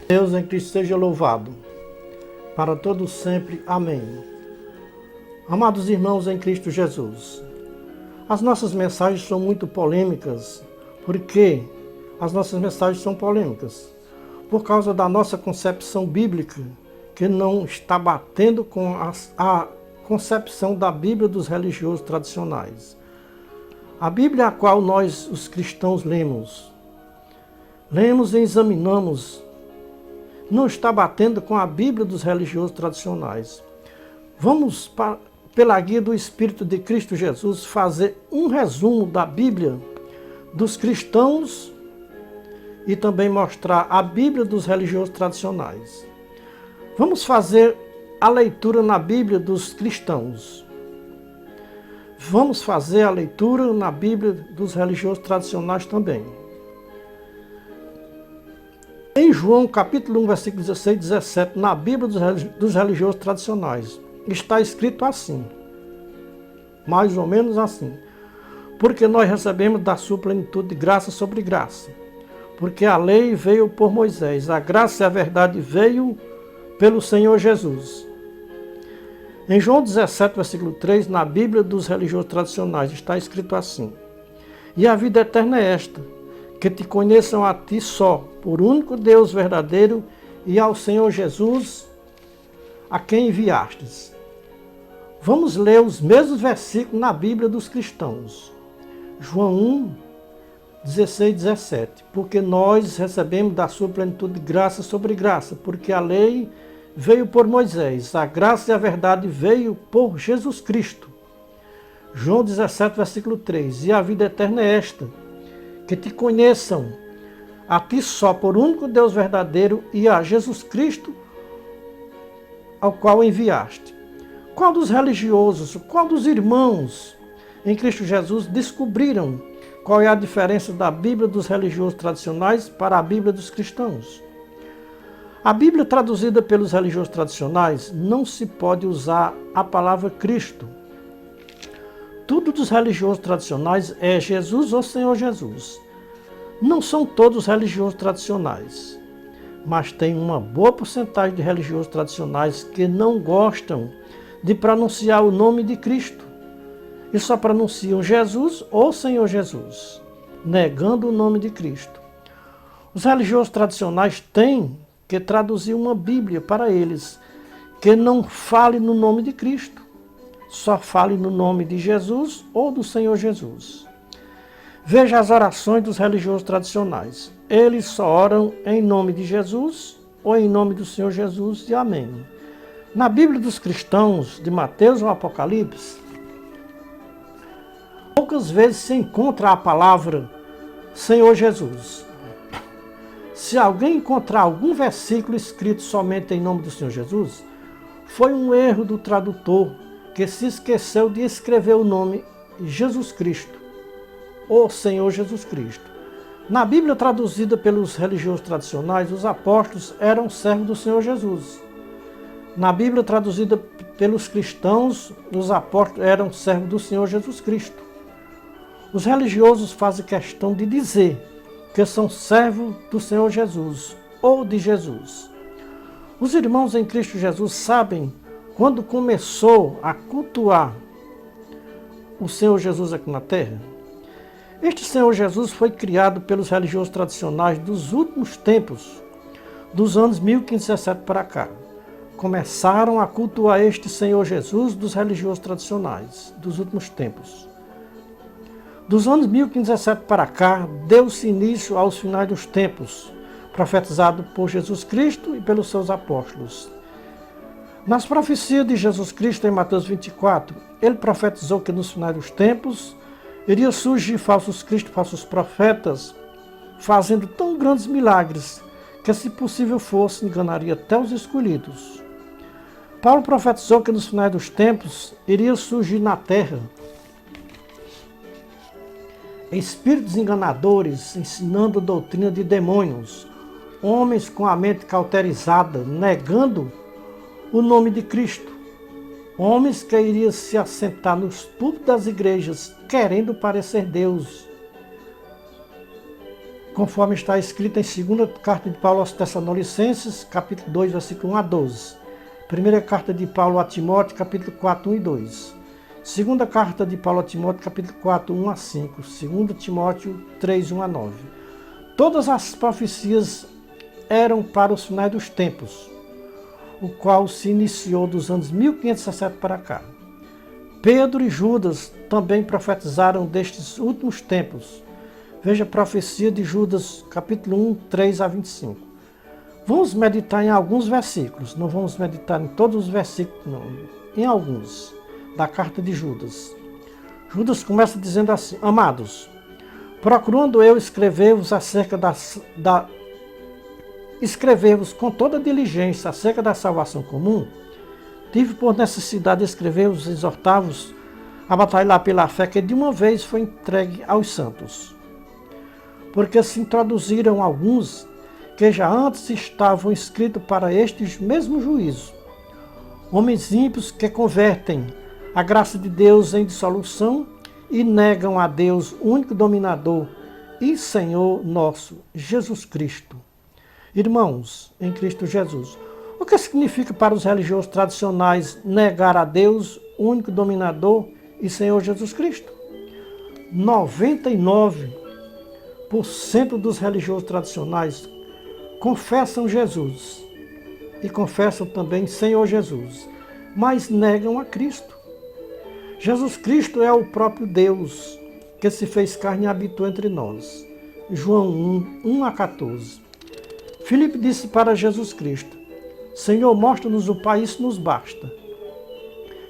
Deus em Cristo seja louvado, para todos sempre. Amém. Amados irmãos em Cristo Jesus, as nossas mensagens são muito polêmicas. Por que as nossas mensagens são polêmicas? Por causa da nossa concepção bíblica, que não está batendo com a concepção da Bíblia dos religiosos tradicionais. A Bíblia a qual nós, os cristãos, lemos e examinamos, não está batendo com a Bíblia dos religiosos tradicionais. Vamos, pela guia do Espírito de Cristo Jesus, fazer um resumo da Bíblia dos cristãos e também mostrar a Bíblia dos religiosos tradicionais. Vamos fazer a leitura na Bíblia dos cristãos. Vamos fazer a leitura na Bíblia dos religiosos tradicionais também. Em João capítulo 1, versículo 16 e 17, na Bíblia dos religiosos tradicionais, está escrito assim, mais ou menos assim: porque nós recebemos da sua plenitude de graça sobre graça, porque a lei veio por Moisés, a graça e a verdade veio pelo Senhor Jesus. Em João 17, versículo 3, na Bíblia dos religiosos tradicionais, está escrito assim: e a vida eterna é esta, que te conheçam a ti só, por único Deus verdadeiro, e ao Senhor Jesus, a quem enviastes. Vamos ler os mesmos versículos na Bíblia dos cristãos. João 1, 16 e 17. Porque nós recebemos da sua plenitude de graça sobre graça, porque a lei veio por Moisés, a graça e a verdade veio por Jesus Cristo. João 17, versículo 3. E a vida eterna é esta, que te conheçam a ti só, por único Deus verdadeiro, e a Jesus Cristo, ao qual enviaste. Qual dos religiosos, qual dos irmãos em Cristo Jesus descobriram qual é a diferença da Bíblia dos religiosos tradicionais para a Bíblia dos cristãos? A Bíblia traduzida pelos religiosos tradicionais não se pode usar a palavra Cristo. Tudo dos religiosos tradicionais é Jesus ou Senhor Jesus. Não são todos religiosos tradicionais, mas tem uma boa porcentagem de religiosos tradicionais que não gostam de pronunciar o nome de Cristo e só pronunciam Jesus ou Senhor Jesus, negando o nome de Cristo. Os religiosos tradicionais têm que traduzir uma Bíblia para eles, que não fale no nome de Cristo, só fale no nome de Jesus ou do Senhor Jesus. Veja as orações dos religiosos tradicionais. Eles só oram em nome de Jesus ou em nome do Senhor Jesus e amém. Na Bíblia dos cristãos, de Mateus ou Apocalipse, poucas vezes se encontra a palavra Senhor Jesus. Se alguém encontrar algum versículo escrito somente em nome do Senhor Jesus, foi um erro do tradutor que se esqueceu de escrever o nome Jesus Cristo, ou Senhor Jesus Cristo. Na Bíblia traduzida pelos religiosos tradicionais, os apóstolos eram servos do Senhor Jesus. Na Bíblia traduzida pelos cristãos, os apóstolos eram servos do Senhor Jesus Cristo. Os religiosos fazem questão de dizer que são servos do Senhor Jesus ou de Jesus. Os irmãos em Cristo Jesus sabem quando começou a cultuar o Senhor Jesus aqui na terra. Este Senhor Jesus foi criado pelos religiosos tradicionais dos últimos tempos, dos anos 1517 para cá. Começaram a cultuar este Senhor Jesus dos religiosos tradicionais, dos últimos tempos. Dos anos 1517 para cá, deu-se início aos finais dos tempos, profetizado por Jesus Cristo e pelos seus apóstolos. Nas profecias de Jesus Cristo em Mateus 24, ele profetizou que nos finais dos tempos iria surgir falsos cristos, falsos profetas, fazendo tão grandes milagres que, se possível fosse, enganaria até os escolhidos. Paulo profetizou que nos finais dos tempos iria surgir na terra espíritos enganadores ensinando doutrina de demônios, homens com a mente cauterizada, negando o nome de Cristo, homens que iriam se assentar nos púlpitos das igrejas querendo parecer Deus, conforme está escrito em 2ª carta de Paulo aos Tessalonicenses, capítulo 2, versículo 1 a 12. Primeira carta de Paulo a Timóteo, capítulo 4, 1 e 2. Segunda carta de Paulo a Timóteo, capítulo 4, 1 a 5. 2 Timóteo 3, 1 a 9. Todas as profecias eram para os finais dos tempos, o qual se iniciou dos anos 1517 para cá. Pedro e Judas também profetizaram destes últimos tempos. Veja a profecia de Judas, capítulo 1, 3 a 25. Vamos meditar em alguns versículos, não vamos meditar em todos os versículos, não, em alguns, da carta de Judas. Judas começa dizendo assim: Amados, procurando eu escrever-vos escrever-vos com toda diligência acerca da salvação comum, tive por necessidade de escrever-vos e exortar-vos a batalhar pela fé que de uma vez foi entregue aos santos. Porque se introduziram alguns que já antes estavam escritos para este mesmo juízo, homens ímpios que convertem a graça de Deus em dissolução e negam a Deus, único dominador e Senhor nosso, Jesus Cristo. Irmãos, em Cristo Jesus, o que significa para os religiosos tradicionais negar a Deus, único dominador e Senhor Jesus Cristo? 99% dos religiosos tradicionais confessam Jesus e confessam também Senhor Jesus, mas negam a Cristo. Jesus Cristo é o próprio Deus que se fez carne e habitou entre nós. João 1, 1 a 14. Filipe disse para Jesus Cristo: Senhor, mostra-nos o Pai, isso nos basta.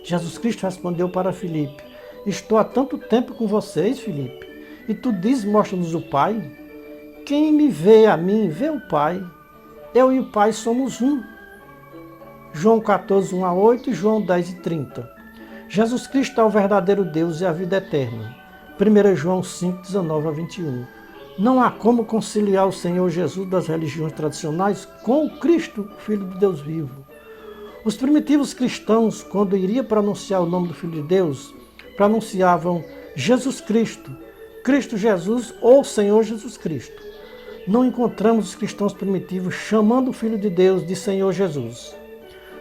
Jesus Cristo respondeu para Filipe: Estou há tanto tempo com vocês, Filipe, e tu dizes, mostra-nos o Pai? Quem me vê a mim, vê o Pai. Eu e o Pai somos um. João 14, 1 a 8 e João 10 e 30. Jesus Cristo é o verdadeiro Deus e a vida eterna. 1 João 5, 19 a 21. Não há como conciliar o Senhor Jesus das religiões tradicionais com o Cristo, Filho de Deus vivo. Os primitivos cristãos, quando iriam pronunciar o nome do Filho de Deus, pronunciavam Jesus Cristo, Cristo Jesus ou Senhor Jesus Cristo. Não encontramos os cristãos primitivos chamando o Filho de Deus de Senhor Jesus.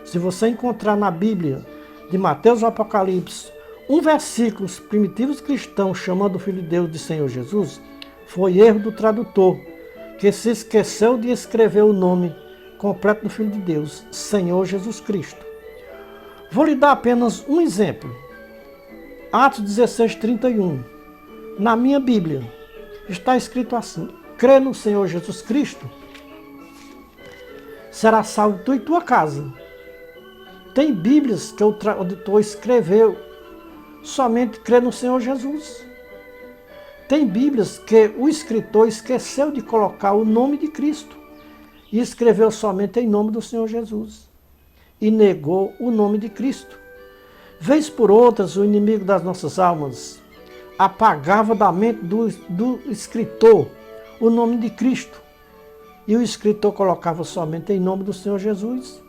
Se você encontrar na Bíblia, de Mateus ao Apocalipse, um versículo, os primitivos cristãos chamando o Filho de Deus de Senhor Jesus, foi erro do tradutor, que se esqueceu de escrever o nome completo do Filho de Deus, Senhor Jesus Cristo. Vou lhe dar apenas um exemplo. Atos 16, 31. Na minha Bíblia está escrito assim: crê no Senhor Jesus Cristo, será salvo tu e tua casa. Tem Bíblias que o tradutor escreveu somente crê no Senhor Jesus. Tem Bíblias que o escritor esqueceu de colocar o nome de Cristo e escreveu somente em nome do Senhor Jesus e negou o nome de Cristo. Vez por outras, o inimigo das nossas almas apagava da mente do escritor o nome de Cristo e o escritor colocava somente em nome do Senhor Jesus.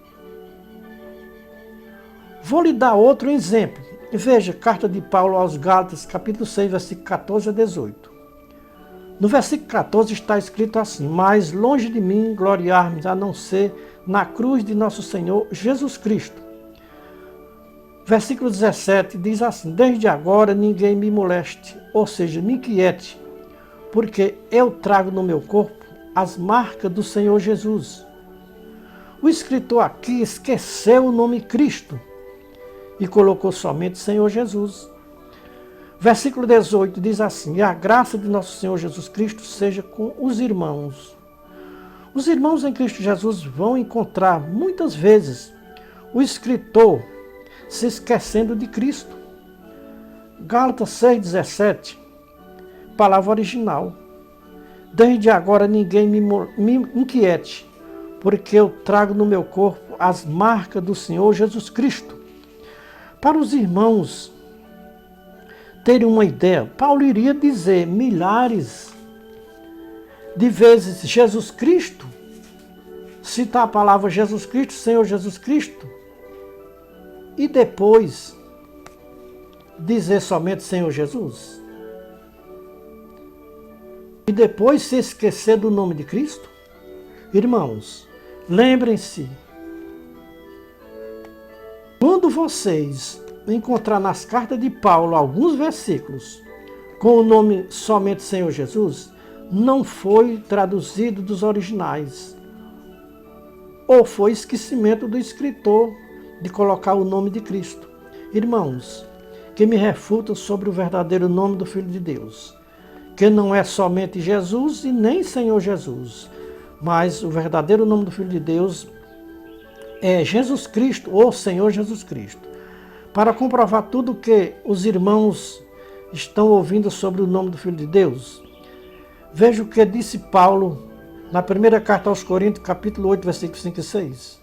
Vou lhe dar outro exemplo. Veja, carta de Paulo aos Gálatas, capítulo 6, versículo 14 a 18. No versículo 14 está escrito assim: Mas longe de mim gloriar-me a não ser na cruz de nosso Senhor Jesus Cristo. Versículo 17 diz assim: Desde agora ninguém me moleste, ou seja, me inquiete, porque eu trago no meu corpo as marcas do Senhor Jesus. O escritor aqui esqueceu o nome Cristo e colocou somente Senhor Jesus. Versículo 18 diz assim: E a graça de nosso Senhor Jesus Cristo seja com os irmãos. Os irmãos em Cristo Jesus vão encontrar muitas vezes o escritor se esquecendo de Cristo. Gálatas 6,17, palavra original: Desde agora ninguém me inquiete, porque eu trago no meu corpo as marcas do Senhor Jesus Cristo. Para os irmãos terem uma ideia, Paulo iria dizer milhares de vezes Jesus Cristo, citar a palavra Jesus Cristo, Senhor Jesus Cristo, e depois dizer somente Senhor Jesus. e depois se esquecer do nome de Cristo? Irmãos, lembrem-se, quando vocês encontrar nas cartas de Paulo alguns versículos com o nome somente Senhor Jesus, não foi traduzido dos originais, ou foi esquecimento do escritor de colocar o nome de Cristo. Irmãos, que me refutam sobre o verdadeiro nome do Filho de Deus, que não é somente Jesus e nem Senhor Jesus, mas o verdadeiro nome do Filho de Deus é Jesus Cristo ou Senhor Jesus Cristo. Para comprovar tudo que os irmãos estão ouvindo sobre o nome do Filho de Deus, veja o que disse Paulo na primeira carta aos Coríntios, capítulo 8, versículos 5 e 6.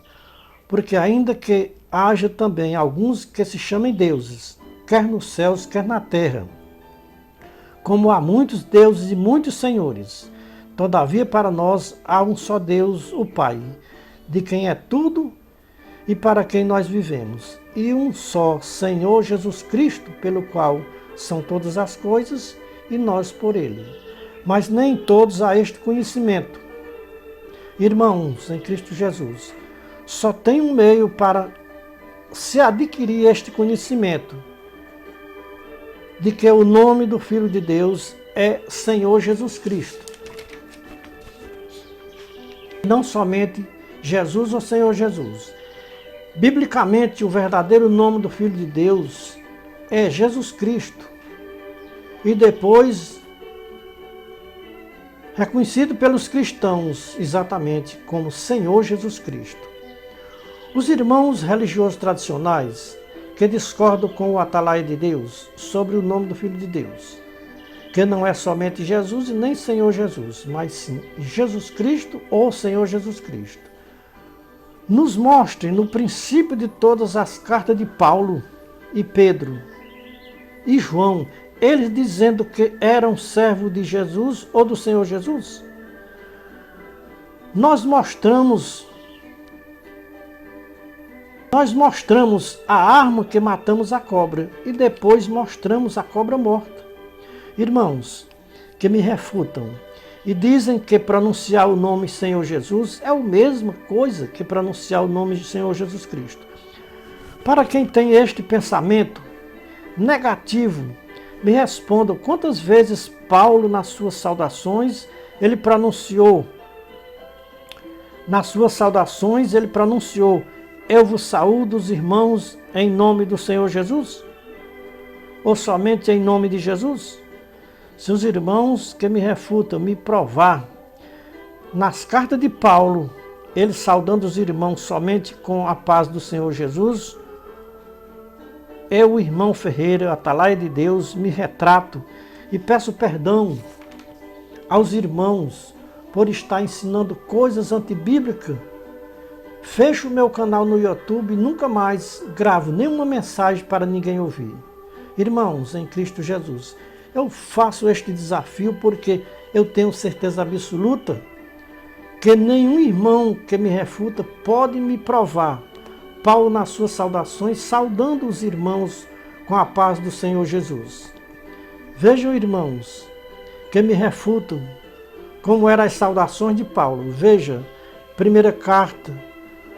Porque ainda que haja também alguns que se chamem deuses, quer nos céus, quer na terra, como há muitos deuses e muitos senhores, todavia para nós há um só Deus, o Pai, de quem é tudo e para quem nós vivemos, e um só Senhor Jesus Cristo, pelo qual são todas as coisas e nós por ele. Mas nem todos há este conhecimento. Irmãos, em Cristo Jesus, só tem um meio para se adquirir este conhecimento, de que o nome do Filho de Deus é Senhor Jesus Cristo. Não somente Jesus ou Senhor Jesus. Biblicamente, o verdadeiro nome do Filho de Deus é Jesus Cristo. E depois, reconhecido pelos cristãos exatamente como Senhor Jesus Cristo. Os irmãos religiosos tradicionais que discordam com o Atalaia de Deus sobre o nome do Filho de Deus, que não é somente Jesus e nem Senhor Jesus, mas sim Jesus Cristo ou Senhor Jesus Cristo, nos mostrem no princípio de todas as cartas de Paulo e Pedro e João, eles dizendo que eram servos de Jesus ou do Senhor Jesus. Nós mostramos a arma que matamos a cobra e depois mostramos a cobra morta. Irmãos, que me refutam e dizem que pronunciar o nome Senhor Jesus é a mesma coisa que pronunciar o nome de Senhor Jesus Cristo. Para quem tem este pensamento negativo, me respondam quantas vezes Paulo, nas suas saudações, ele pronunciou, eu vos saúdo os irmãos em nome do Senhor Jesus? Ou somente em nome de Jesus? Se os irmãos que me refutam me provar, nas cartas de Paulo, ele saudando os irmãos somente com a paz do Senhor Jesus, eu, o irmão Ferreira, Atalaia de Deus, me retrato e peço perdão aos irmãos por estar ensinando coisas antibíblicas. Fecho o meu canal no YouTube e nunca mais gravo nenhuma mensagem para ninguém ouvir. Irmãos, em Cristo Jesus, eu faço este desafio porque eu tenho certeza absoluta que nenhum irmão que me refuta pode me provar. Paulo, nas suas saudações, saudando os irmãos com a paz do Senhor Jesus. Vejam, irmãos, que me refutam como eram as saudações de Paulo. Veja, primeira carta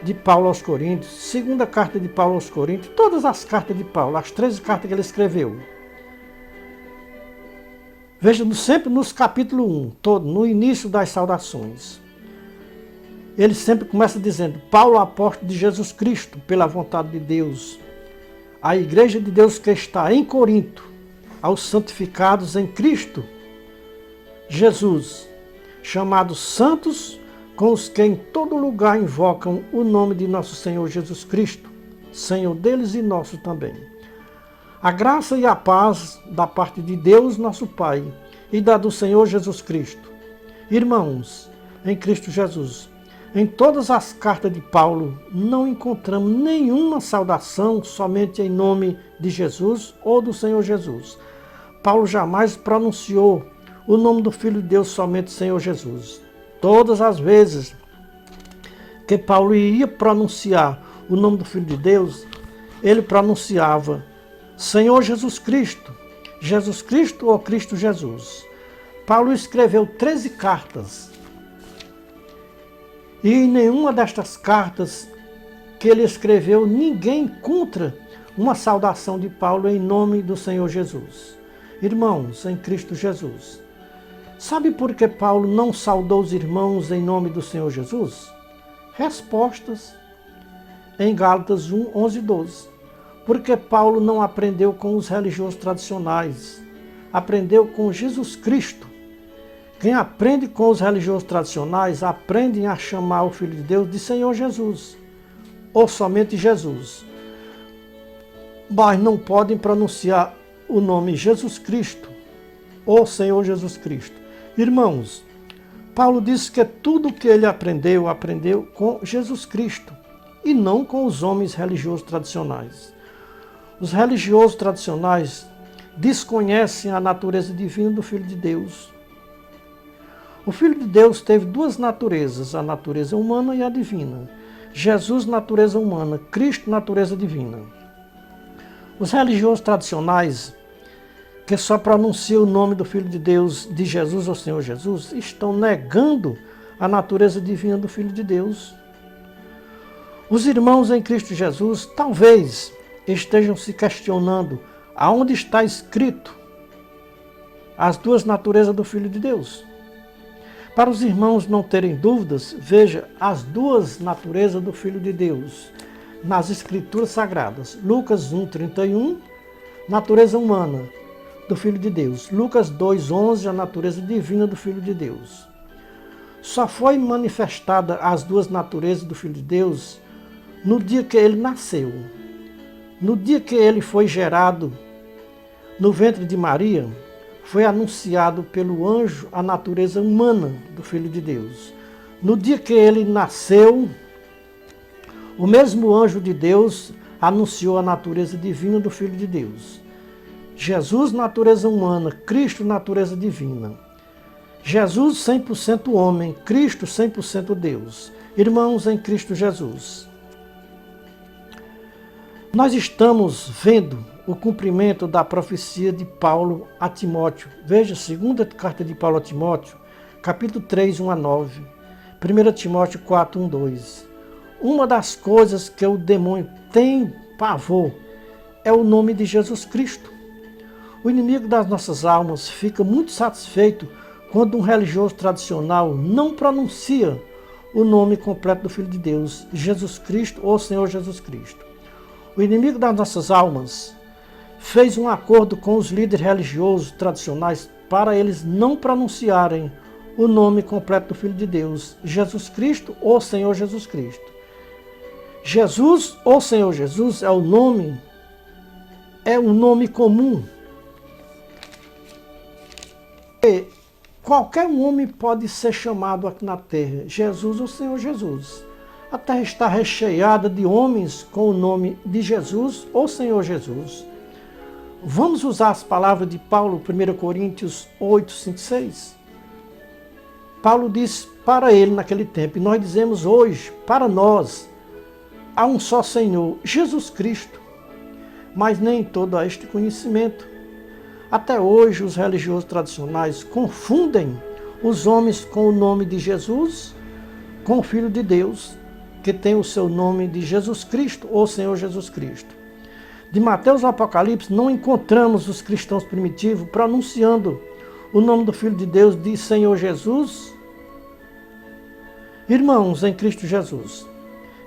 de Paulo aos Coríntios, segunda carta de Paulo aos Coríntios, todas as cartas de Paulo, as 13 cartas que ele escreveu. Veja, sempre nos capítulo 1, todo, no início das saudações. Ele sempre começa dizendo, Paulo, apóstolo de Jesus Cristo, pela vontade de Deus, a igreja de Deus que está em Corinto, aos santificados em Cristo Jesus, chamados santos, com os que em todo lugar invocam o nome de nosso Senhor Jesus Cristo, Senhor deles e nosso também. A graça e a paz da parte de Deus, nosso Pai, e da do Senhor Jesus Cristo. Irmãos, em Cristo Jesus, em todas as cartas de Paulo, não encontramos nenhuma saudação somente em nome de Jesus ou do Senhor Jesus. Paulo jamais pronunciou o nome do Filho de Deus somente Senhor Jesus. Todas as vezes que Paulo ia pronunciar o nome do Filho de Deus, ele pronunciava Senhor Jesus Cristo ou Cristo Jesus. Paulo escreveu 13 cartas. E em nenhuma destas cartas que ele escreveu, ninguém encontra uma saudação de Paulo em nome do Senhor Jesus. Irmãos, em Cristo Jesus. Sabe por que Paulo não saudou os irmãos em nome do Senhor Jesus? Respostas em Gálatas 1, 11 e 12. Porque Paulo não aprendeu com os religiosos tradicionais, aprendeu com Jesus Cristo. Quem aprende com os religiosos tradicionais, aprendem a chamar o Filho de Deus de Senhor Jesus, ou somente Jesus. Mas não podem pronunciar o nome Jesus Cristo, ou Senhor Jesus Cristo. Irmãos, Paulo disse que tudo o que ele aprendeu, aprendeu com Jesus Cristo, e não com os homens religiosos tradicionais. Os religiosos tradicionais desconhecem a natureza divina do Filho de Deus. O Filho de Deus teve duas naturezas, a natureza humana e a divina. Jesus, natureza humana, Cristo, natureza divina. Os religiosos tradicionais, que só pronunciam o nome do Filho de Deus, de Jesus ou Senhor Jesus, estão negando a natureza divina do Filho de Deus. Os irmãos em Cristo Jesus talvez estejam se questionando aonde está escrito as duas naturezas do Filho de Deus. Para os irmãos não terem dúvidas, veja as duas naturezas do Filho de Deus nas Escrituras Sagradas. Lucas 1:31, natureza humana do Filho de Deus. Lucas 2:11, a natureza divina do Filho de Deus. Só foi manifestada as duas naturezas do Filho de Deus no dia que ele nasceu. No dia que ele foi gerado no ventre de Maria, foi anunciado pelo anjo a natureza humana do Filho de Deus. No dia que ele nasceu, o mesmo anjo de Deus anunciou a natureza divina do Filho de Deus. Jesus, natureza humana, Cristo, natureza divina. Jesus, 100% homem, Cristo, 100% Deus. Irmãos em Cristo Jesus. Nós estamos vendo o cumprimento da profecia de Paulo a Timóteo. Veja, segunda carta de Paulo a Timóteo, capítulo 3, 1 a 9. 1 Timóteo 4, 1, 2. Uma das coisas que o demônio tem pavor é o nome de Jesus Cristo. O inimigo das nossas almas fica muito satisfeito quando um religioso tradicional não pronuncia o nome completo do Filho de Deus, Jesus Cristo ou Senhor Jesus Cristo. O inimigo das nossas almas fez um acordo com os líderes religiosos tradicionais para eles não pronunciarem o nome completo do Filho de Deus, Jesus Cristo ou Senhor Jesus Cristo. Jesus ou Senhor Jesus é um nome comum. E qualquer homem pode ser chamado aqui na terra, Jesus ou Senhor Jesus. A terra está recheada de homens com o nome de Jesus ou Senhor Jesus. Vamos usar as palavras de Paulo, 1 Coríntios 8, 5, 6. Paulo disse para ele naquele tempo, e nós dizemos hoje, para nós, há um só Senhor, Jesus Cristo, mas nem todo há este conhecimento. Até hoje os religiosos tradicionais confundem os homens com o nome de Jesus com o Filho de Deus, que tem o seu nome de Jesus Cristo ou Senhor Jesus Cristo. De Mateus ao Apocalipse não encontramos os cristãos primitivos pronunciando o nome do Filho de Deus de Senhor Jesus. Irmãos em Cristo Jesus,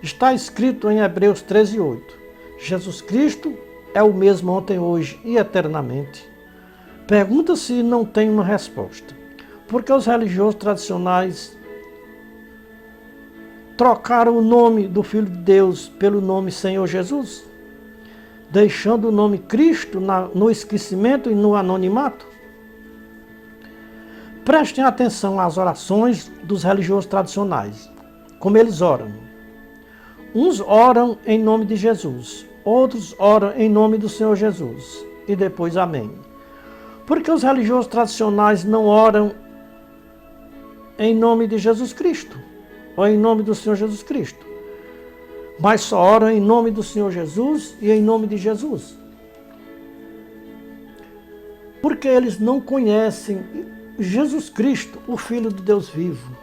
está escrito em Hebreus 13, 8, Jesus Cristo é o mesmo ontem, hoje e eternamente. Pergunta se não tem uma resposta. Porque os religiosos tradicionais trocaram o nome do Filho de Deus pelo nome Senhor Jesus, deixando o nome Cristo no esquecimento e no anonimato? Prestem atenção às orações dos religiosos tradicionais, como eles oram. Uns oram em nome de Jesus, outros oram em nome do Senhor Jesus, e depois amém. Porque os religiosos tradicionais não oram em nome de Jesus Cristo, ou em nome do Senhor Jesus Cristo, mas só oram em nome do Senhor Jesus e em nome de Jesus. Porque eles não conhecem Jesus Cristo, o Filho do Deus vivo,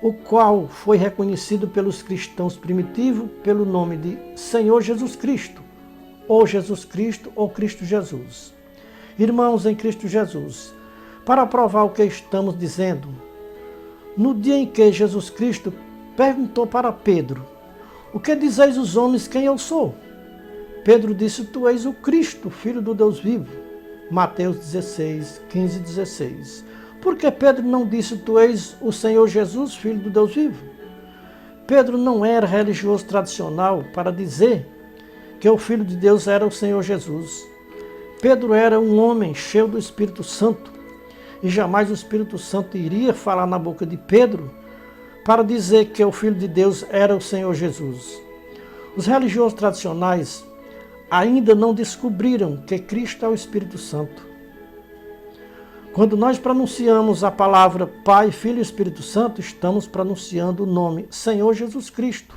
o qual foi reconhecido pelos cristãos primitivos pelo nome de Senhor Jesus Cristo, ou Jesus Cristo, ou Cristo Jesus. Irmãos em Cristo Jesus, para provar o que estamos dizendo, no dia em que Jesus Cristo perguntou para Pedro, o que dizeis os homens quem eu sou? Pedro disse, tu és o Cristo, Filho do Deus vivo. Mateus 16, 15 e 16. Por que Pedro não disse, tu és o Senhor Jesus, Filho do Deus vivo? Pedro não era religioso tradicional para dizer que o Filho de Deus era o Senhor Jesus. Pedro era um homem cheio do Espírito Santo, e jamais o Espírito Santo iria falar na boca de Pedro para dizer que o Filho de Deus era o Senhor Jesus. Os religiosos tradicionais ainda não descobriram que Cristo é o Espírito Santo. Quando nós pronunciamos a palavra Pai, Filho e Espírito Santo, estamos pronunciando o nome Senhor Jesus Cristo.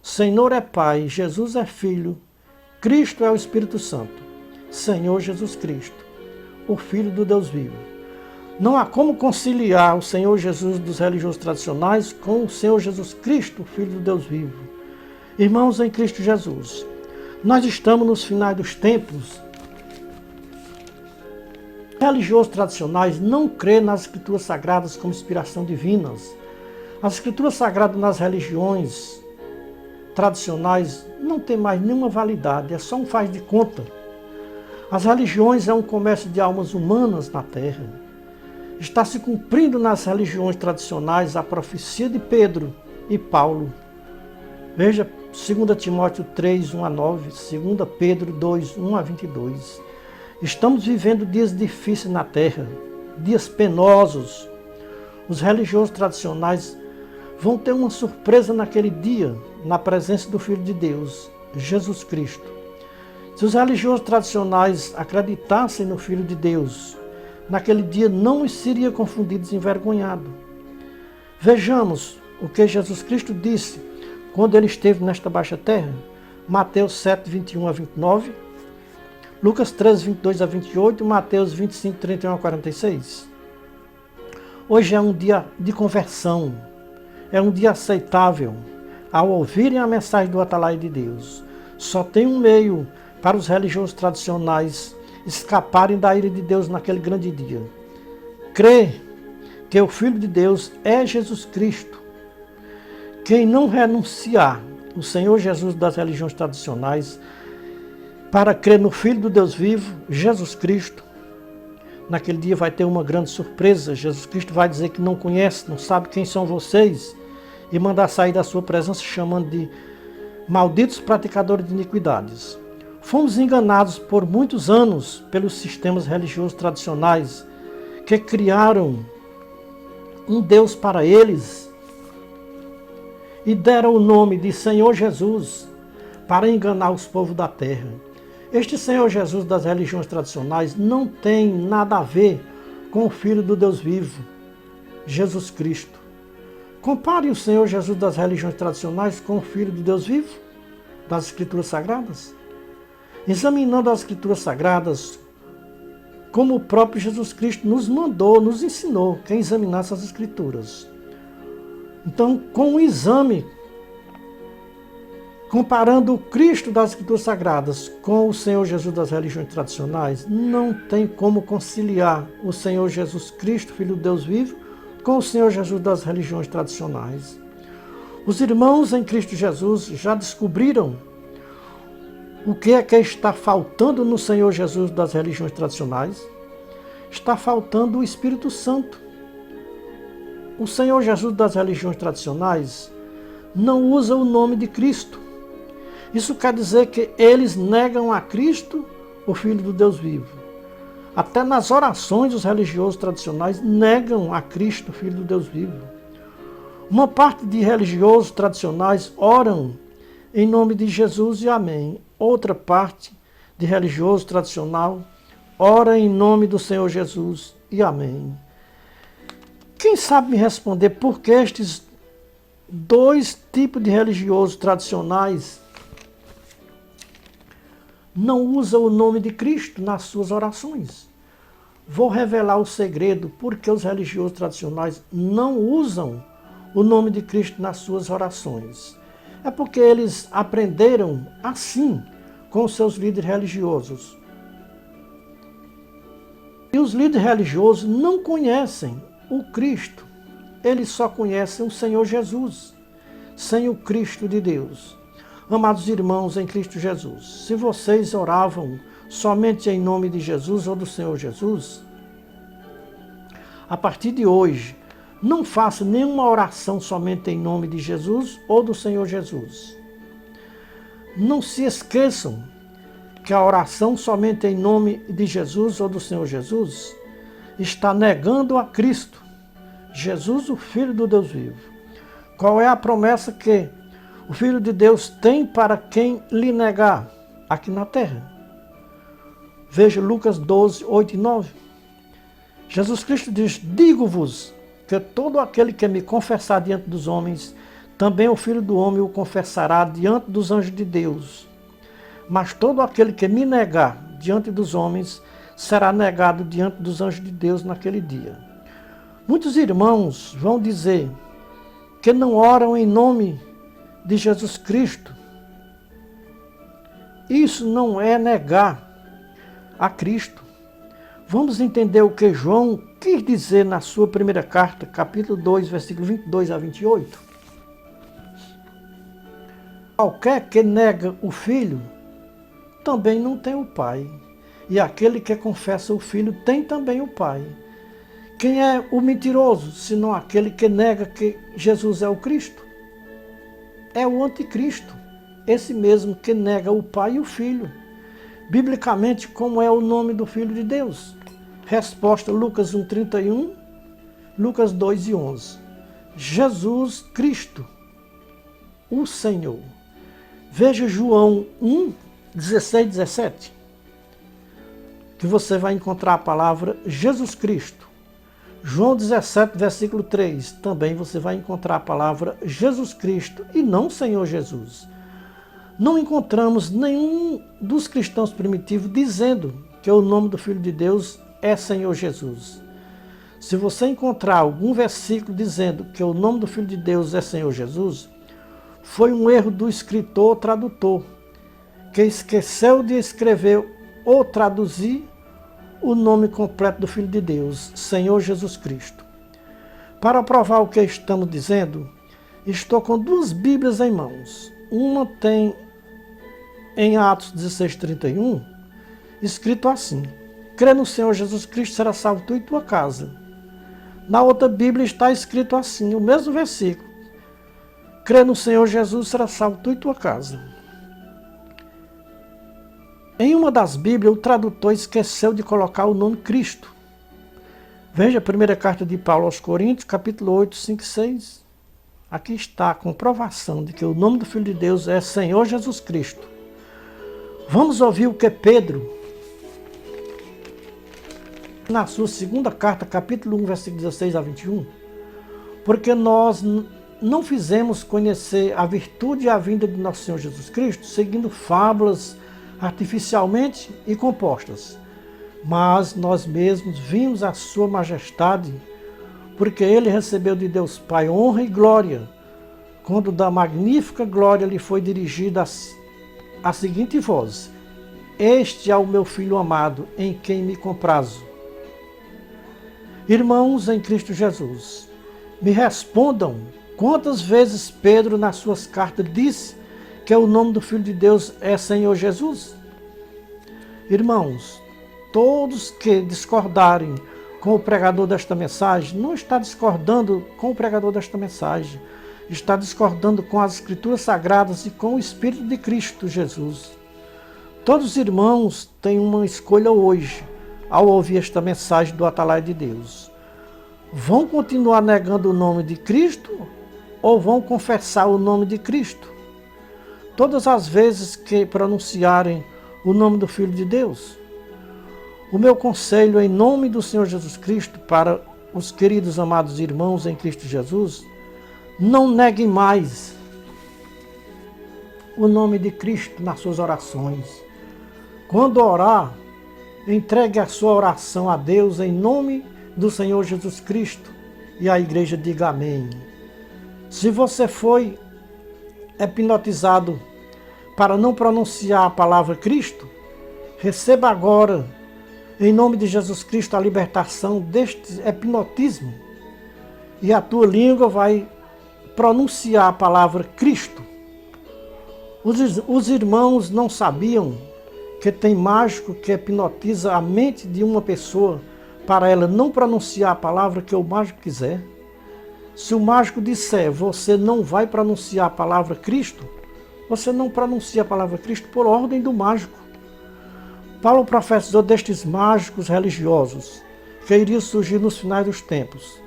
Senhor é Pai, Jesus é Filho, Cristo é o Espírito Santo. Senhor Jesus Cristo, o Filho do Deus vivo. Não há como conciliar o Senhor Jesus dos religiosos tradicionais com o Senhor Jesus Cristo, o Filho do Deus vivo. Irmãos em Cristo Jesus, nós estamos nos finais dos tempos. Religiosos tradicionais não crêem nas Escrituras Sagradas como inspiração divinas. As Escrituras Sagradas nas religiões tradicionais não têm mais nenhuma validade, é só um faz de conta. As religiões é um comércio de almas humanas na terra. Está se cumprindo nas religiões tradicionais a profecia de Pedro e Paulo. Veja 2 Timóteo 3, 1 a 9, 2 Pedro 2, 1 a 22. Estamos vivendo dias difíceis na terra, dias penosos. Os religiosos tradicionais vão ter uma surpresa naquele dia, na presença do Filho de Deus, Jesus Cristo. Se os religiosos tradicionais acreditassem no Filho de Deus, naquele dia não seriam confundidos e envergonhados. Vejamos o que Jesus Cristo disse quando ele esteve nesta baixa terra. Mateus 7, 21 a 29, Lucas 13, 22 a 28, Mateus 25, 31 a 46. Hoje é um dia de conversão, é um dia aceitável ao ouvirem a mensagem do Atalaia de Deus. Só tem um meio para os religiosos tradicionais escaparem da ira de Deus naquele grande dia. Crer que o Filho de Deus é Jesus Cristo. Quem não renunciar o Senhor Jesus das religiões tradicionais para crer no Filho do Deus vivo, Jesus Cristo, naquele dia vai ter uma grande surpresa. Jesus Cristo vai dizer que não conhece, não sabe quem são vocês e mandar sair da sua presença chamando de malditos praticadores de iniquidades. Fomos enganados por muitos anos pelos sistemas religiosos tradicionais que criaram um Deus para eles e deram o nome de Senhor Jesus para enganar os povos da terra. Este Senhor Jesus das religiões tradicionais não tem nada a ver com o Filho do Deus vivo, Jesus Cristo. Compare o Senhor Jesus das religiões tradicionais com o Filho do Deus vivo, das Escrituras Sagradas. Examinando as Escrituras Sagradas, como o próprio Jesus Cristo nos mandou, nos ensinou que examinasse as Escrituras. Então, com o exame, comparando o Cristo das Escrituras Sagradas com o Senhor Jesus das religiões tradicionais, não tem como conciliar o Senhor Jesus Cristo, Filho de Deus vivo, com o Senhor Jesus das religiões tradicionais. Os irmãos em Cristo Jesus já descobriram o que é que está faltando no Senhor Jesus das religiões tradicionais? Está faltando o Espírito Santo. O Senhor Jesus das religiões tradicionais não usa o nome de Cristo. Isso quer dizer que eles negam a Cristo, o Filho do Deus vivo. Até nas orações os religiosos tradicionais negam a Cristo, o Filho do Deus vivo. Uma parte de religiosos tradicionais oram em nome de Jesus e amém. Outra parte de religioso tradicional ora em nome do Senhor Jesus e amém. Quem sabe me responder por que estes dois tipos de religiosos tradicionais não usam o nome de Cristo nas suas orações? Vou revelar o segredo porque os religiosos tradicionais não usam o nome de Cristo nas suas orações. É porque eles aprenderam assim com os seus líderes religiosos. E os líderes religiosos não conhecem o Cristo, eles só conhecem o Senhor Jesus, sem o Cristo de Deus. Amados irmãos em Cristo Jesus, se vocês oravam somente em nome de Jesus ou do Senhor Jesus, a partir de hoje, não faça nenhuma oração somente em nome de Jesus ou do Senhor Jesus. Não se esqueçam que a oração somente em nome de Jesus ou do Senhor Jesus está negando a Cristo, Jesus, o Filho do Deus vivo. Qual é a promessa que o Filho de Deus tem para quem lhe negar aqui na terra? Veja Lucas 12, 8 e 9. Jesus Cristo diz: digo-vos que todo aquele que me confessar diante dos homens, também o Filho do Homem o confessará diante dos anjos de Deus. Mas todo aquele que me negar diante dos homens, será negado diante dos anjos de Deus naquele dia. Muitos irmãos vão dizer que não oram em nome de Jesus Cristo. Isso não é negar a Cristo. Vamos entender o que João quis dizer na sua primeira carta, capítulo 2, versículo 22 a 28. Qualquer que nega o Filho, também não tem o Pai. E aquele que confessa o Filho tem também o Pai. Quem é o mentiroso, senão aquele que nega que Jesus é o Cristo? É o anticristo, esse mesmo que nega o Pai e o Filho. Biblicamente, como é o nome do Filho de Deus? Resposta: Lucas 1,31, Lucas 2,11. Jesus Cristo, o Senhor. Veja João 1, 16, 17, que você vai encontrar a palavra Jesus Cristo. João 17, versículo 3, também você vai encontrar a palavra Jesus Cristo e não Senhor Jesus. Não encontramos nenhum dos cristãos primitivos dizendo que o nome do Filho de Deus é Senhor Jesus. Se você encontrar algum versículo dizendo que o nome do Filho de Deus é Senhor Jesus, foi um erro do escritor ou tradutor, que esqueceu de escrever ou traduzir o nome completo do Filho de Deus, Senhor Jesus Cristo. Para provar o que estamos dizendo, estou com duas Bíblias em mãos. Uma tem em Atos 16:31, escrito assim: crê no Senhor Jesus Cristo, será salvo tu e tua casa. Na outra Bíblia está escrito assim, o mesmo versículo: crê no Senhor Jesus, será salvo tu e tua casa. Em uma das Bíblias, o tradutor esqueceu de colocar o nome Cristo. Veja a primeira carta de Paulo aos Coríntios, capítulo 8, 5 e 6. Aqui está a comprovação de que o nome do Filho de Deus é Senhor Jesus Cristo. Vamos ouvir o que Pedro, na sua segunda carta, capítulo 1, versículo 16 a 21, porque nós não fizemos conhecer a virtude e a vinda de nosso Senhor Jesus Cristo seguindo fábulas artificialmente e compostas, mas nós mesmos vimos a sua majestade, porque ele recebeu de Deus Pai honra e glória, quando da magnífica glória lhe foi dirigida a seguinte voz: este é o meu Filho amado, em quem me comprazo. Irmãos em Cristo Jesus, me respondam quantas vezes Pedro, nas suas cartas, disse que o nome do Filho de Deus é Senhor Jesus? Irmãos, todos que discordarem com o pregador desta mensagem, não está discordando com o pregador desta mensagem, está discordando com as Escrituras Sagradas e com o Espírito de Cristo Jesus. Todos os irmãos têm uma escolha hoje, ao ouvir esta mensagem do Atalaia de Deus. Vão continuar negando o nome de Cristo ou vão confessar o nome de Cristo? Todas as vezes que pronunciarem o nome do Filho de Deus, o meu conselho em nome do Senhor Jesus Cristo para os queridos amados irmãos em Cristo Jesus: não neguem mais o nome de Cristo nas suas orações. Quando orar, entregue a sua oração a Deus em nome do Senhor Jesus Cristo e a igreja diga amém. Se você foi hipnotizado para não pronunciar a palavra Cristo, receba agora, em nome de Jesus Cristo, a libertação deste hipnotismo e a tua língua vai pronunciar a palavra Cristo. Os irmãos não sabiam que tem mágico que hipnotiza a mente de uma pessoa para ela não pronunciar a palavra que o mágico quiser. Se o mágico disser, você não vai pronunciar a palavra Cristo, você não pronuncia a palavra Cristo por ordem do mágico. Paulo profetizou destes mágicos religiosos que iriam surgir nos finais dos tempos.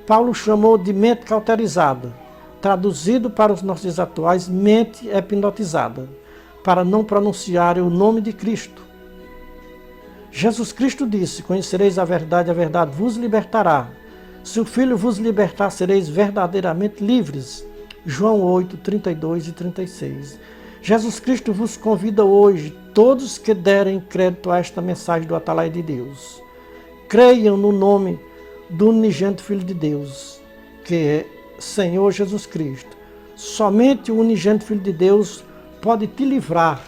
Paulo chamou de mente cauterizada, traduzido para os nossos dias atuais, mente hipnotizada, para não pronunciarem o nome de Cristo. Jesus Cristo disse, conhecereis a verdade vos libertará. Se o Filho vos libertar, sereis verdadeiramente livres. João 8, 32 e 36. Jesus Cristo vos convida hoje, todos que derem crédito a esta mensagem do Atalaia de Deus. Creiam no nome do unigênito Filho de Deus, que é Senhor Jesus Cristo. Somente o unigênito Filho de Deus pode te livrar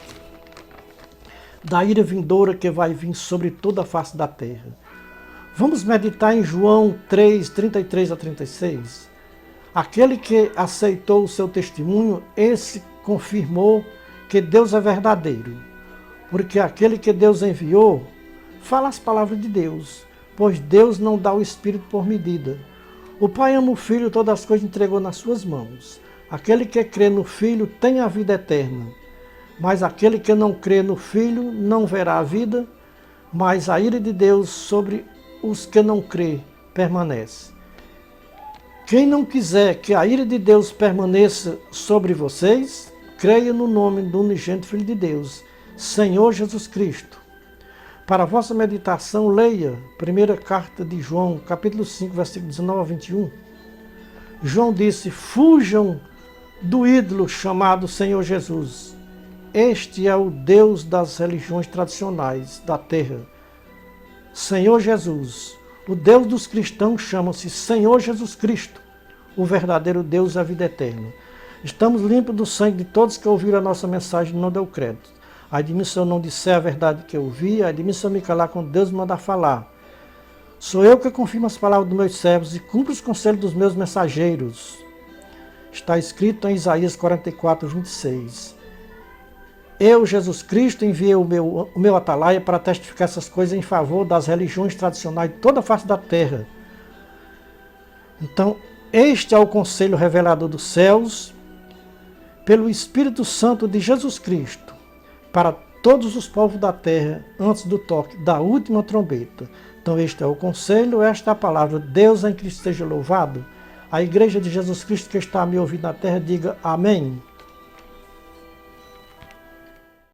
da ira vindoura que vai vir sobre toda a face da terra. Vamos meditar em João 3, 33 a 36. Aquele que aceitou o seu testemunho, esse confirmou que Deus é verdadeiro. Porque aquele que Deus enviou, fala as palavras de Deus, pois Deus não dá o Espírito por medida. O Pai ama o Filho, todas as coisas entregou nas suas mãos. Aquele que crê no Filho tem a vida eterna. Mas aquele que não crê no Filho não verá a vida, mas a ira de Deus sobre os que não crê permanece. Quem não quiser que a ira de Deus permaneça sobre vocês, creia no nome do unigênito Filho de Deus, Senhor Jesus Cristo. Para a vossa meditação, leia primeira carta de João, capítulo 5, versículo 19 a 21. João disse, fujam do ídolo chamado Senhor Jesus. Este é o Deus das religiões tradicionais da terra. Senhor Jesus, o Deus dos cristãos chama-se Senhor Jesus Cristo, o verdadeiro Deus da vida eterna. Estamos limpos do sangue de todos que ouviram a nossa mensagem e não deu crédito. Ai de mim se eu não disser a verdade que eu ouvi, ai de mim se eu me calar quando Deus me mandar falar. Sou eu que confirmo as palavras dos meus servos e cumpro os conselhos dos meus mensageiros. Está escrito em Isaías 44, 26. Eu, Jesus Cristo, enviei o meu atalaia para testificar essas coisas em favor das religiões tradicionais de toda a face da terra. Então, este é o conselho revelador dos céus, pelo Espírito Santo de Jesus Cristo, para todos os povos da terra, antes do toque da última trombeta. Então, este é o conselho, esta é a palavra. Deus em Cristo seja louvado. A igreja de Jesus Cristo que está a me ouvir na terra, diga amém.